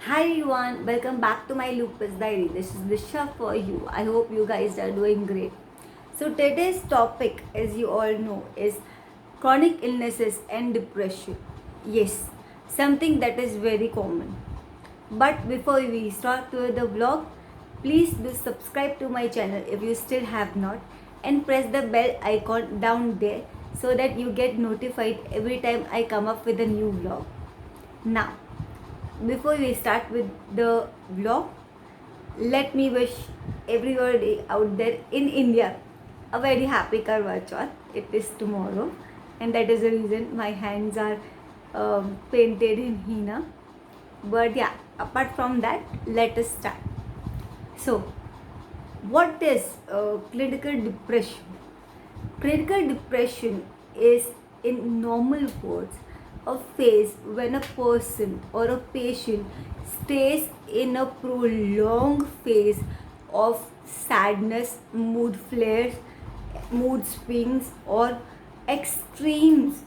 Hi everyone, welcome back to my Lupus diary. This is Disha for you. I hope you guys are doing great. So today's topic, as you all know, is chronic illnesses and depression. Yes, something that is very common. But before we start with the vlog, please do subscribe to my channel if you still have not, and press the bell icon down there so that you get notified every time I come up with a new vlog. Now, before we start with the vlog, let me wish everybody out there in India a very happy Karwa Chauth. It is tomorrow, and that is the reason my hands are painted in henna. But yeah, apart from that, let us start. So, what is clinical depression? Clinical depression is, in normal words, a phase when a person or a patient stays in a prolonged phase of sadness, mood flares, mood swings, or extremes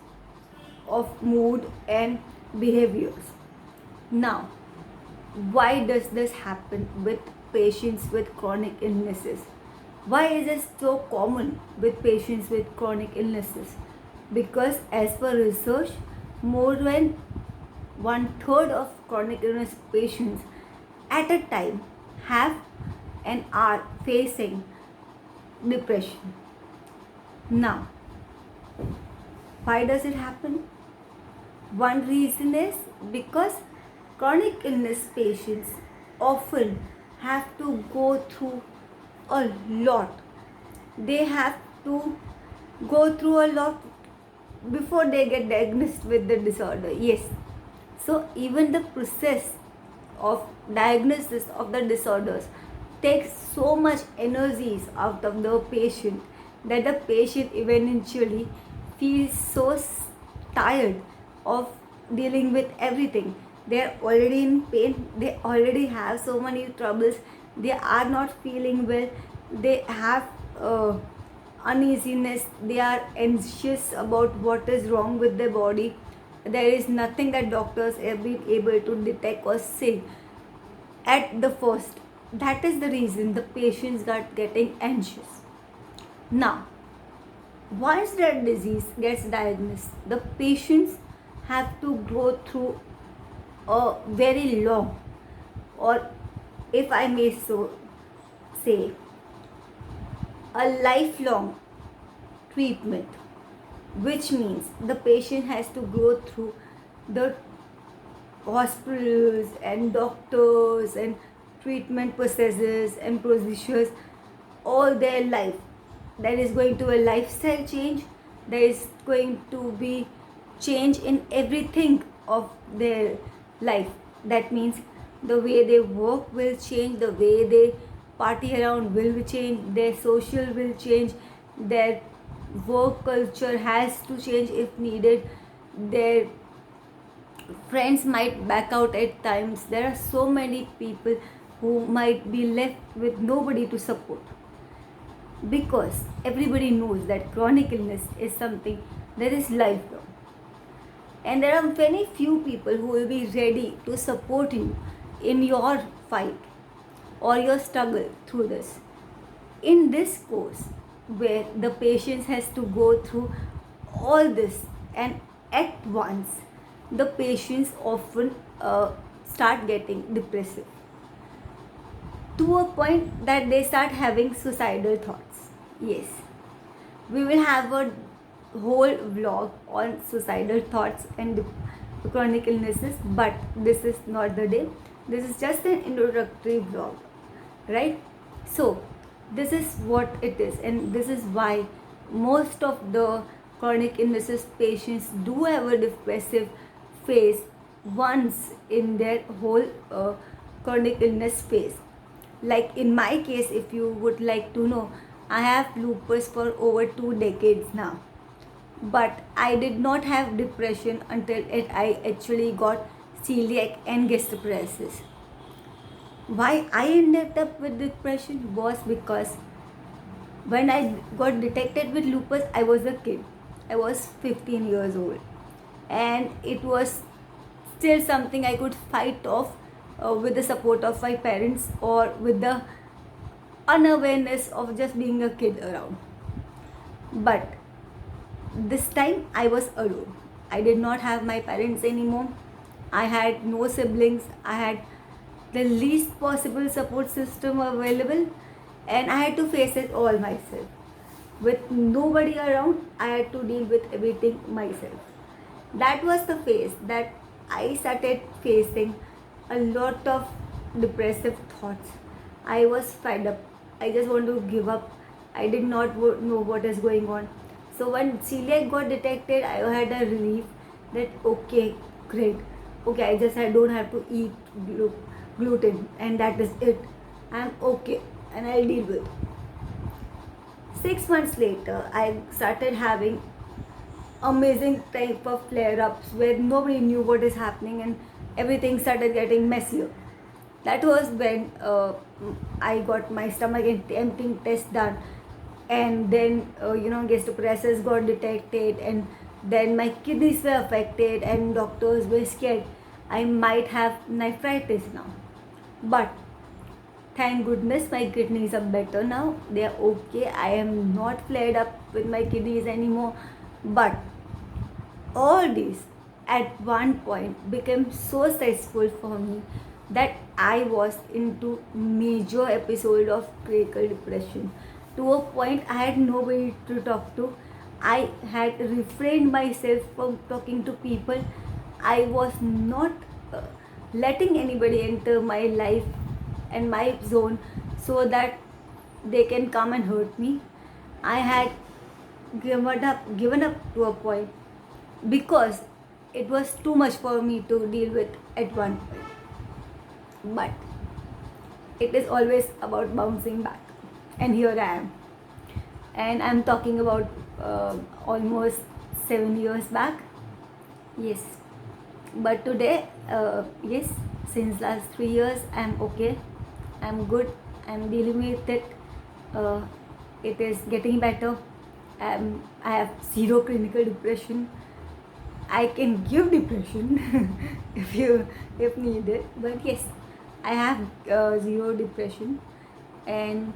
of mood and behaviors. Now, why does this happen with patients with chronic illnesses? Why is it so common with patients with chronic illnesses? Because as per research, more than one third of chronic illness patients at a time have and are facing depression. Now, why does it happen? One reason is because chronic illness patients often have to go through a lot. They have to go through a lot before they get diagnosed with the disorder. Yes. So even the process of diagnosis of the disorders takes so much energies out of the patient that the patient eventually feels so tired of dealing with everything. They are already in pain, they already have so many troubles, they are not feeling well, they have uneasiness, they are anxious about what is wrong with their body. There is nothing that doctors have been able to detect or say at the first. That is the reason the patients got getting anxious. Now, once that disease gets diagnosed, the patients have to go through a very long, or if I may so say, a lifelong treatment, which means the patient has to go through the hospitals and doctors and treatment processes and procedures all their life. There is going to be a lifestyle change, there is going to be change in everything of their life. That means the way they work will change, the way they party around will change, their social will change, their work culture has to change if needed, their friends might back out at times. There are so many people who might be left with nobody to support, because everybody knows that chronic illness is something that is lifelong, and there are very few people who will be ready to support you in your fight or your struggle through this. In this course, where the patient has to go through all this and at once, the patients often start getting depressive to a point that they start having suicidal thoughts. Yes, we will have a whole vlog on suicidal thoughts and chronic illnesses, but this is not the day. This is just an introductory vlog, right? So this is what it is, and this is why most of the chronic illnesses patients do have a depressive phase once in their whole chronic illness phase. Like in my case, if you would like to know, I have lupus for over 2 decades now, but I did not have depression until I actually got celiac and gastroparesis. Why I ended up with depression was because when I got detected with lupus, I was a kid. I was 15 years old, and it was still something I could fight off with the support of my parents or with the unawareness of just being a kid around. But this time I was alone. I did not have my parents anymore. I had no siblings. I had the least possible support system available, and I had to face it all myself. With nobody around, I had to deal with everything myself. That was the phase that I started facing a lot of depressive thoughts. I was fed up. I just want to give up. I did not know what is going on. So when celiac got detected, I had a relief that okay, great. Okay, I don't have to eat gluten, and that is it. I'm okay, and I'll deal with it. 6 months later, I started having amazing type of flare-ups where nobody knew what is happening and everything started getting messier. That was when I got my stomach emptying test done, and then gastroparesis got detected, and then my kidneys were affected, and doctors were scared I might have nephritis now. But thank goodness my kidneys are better now. They are okay. I am not flared up with my kidneys anymore. But all these at one point became so stressful for me that I was into major episode of clinical depression. To a point I had nobody to talk to. I had refrained myself from talking to people. I was not letting anybody enter my life and my zone so that they can come and hurt me. I had given up to a point because it was too much for me to deal with at one point. But it is always about bouncing back, and here I am, and I'm talking about almost 7 years back. Yes, but today, yes, since last 3 years I'm okay, I'm good, I'm dealing with it. uh, it is getting better. I have zero clinical depression. I can give depression if needed, but yes, I have zero depression. And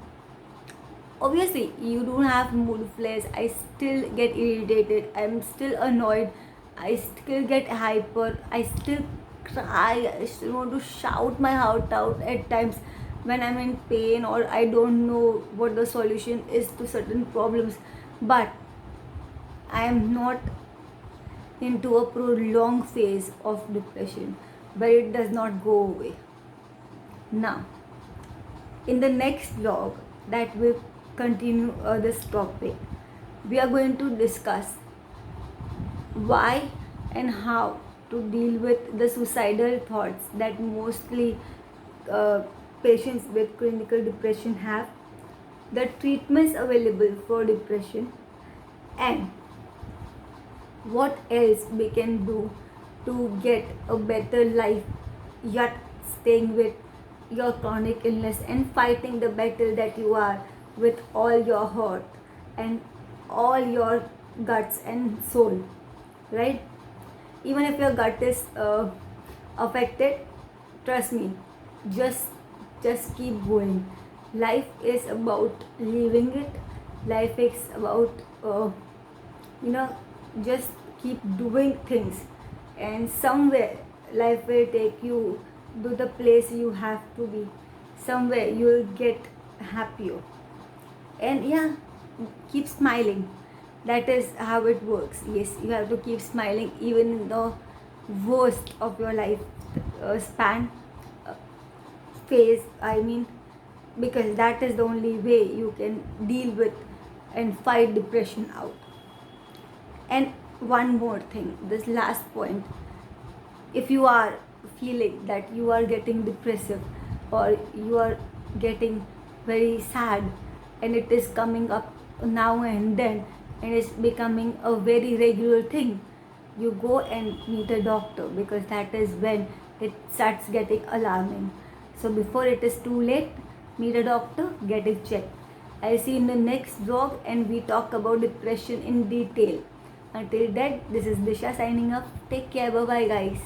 obviously you don't have mood flares. I still get irritated, I'm still annoyed, I still get hyper, I still cry, I still want to shout my heart out at times when I'm in pain or I don't know what the solution is to certain problems. But I am not into a prolonged phase of depression where it does not go away. Now, in the next vlog that will continue this topic, we are going to discuss why and how to deal with the suicidal thoughts that mostly patients with clinical depression have, the treatments available for depression, and what else we can do to get a better life yet staying with your chronic illness and fighting the battle that you are with all your heart and all your guts and soul, right? Even if your gut is affected, trust me, just keep going. Life is about living it. Life is about you know just keep doing things, and somewhere life will take you to the place you have to be. Somewhere you will get happier, and yeah, keep smiling. That is how it works. Yes, you have to keep smiling even in the worst of your life span, uh, phase, I mean, because that is the only way you can deal with and fight depression out. And one more thing, this last point, if you are feeling that you are getting depressive or you are getting very sad and it is coming up now and then and it's becoming a very regular thing, you go and meet a doctor, because that is when it starts getting alarming. So before it is too late, meet a doctor, get it checked. I'll see you in the next vlog and we talk about depression in detail. Until then, this is Disha signing up. Take care. Bye bye, guys.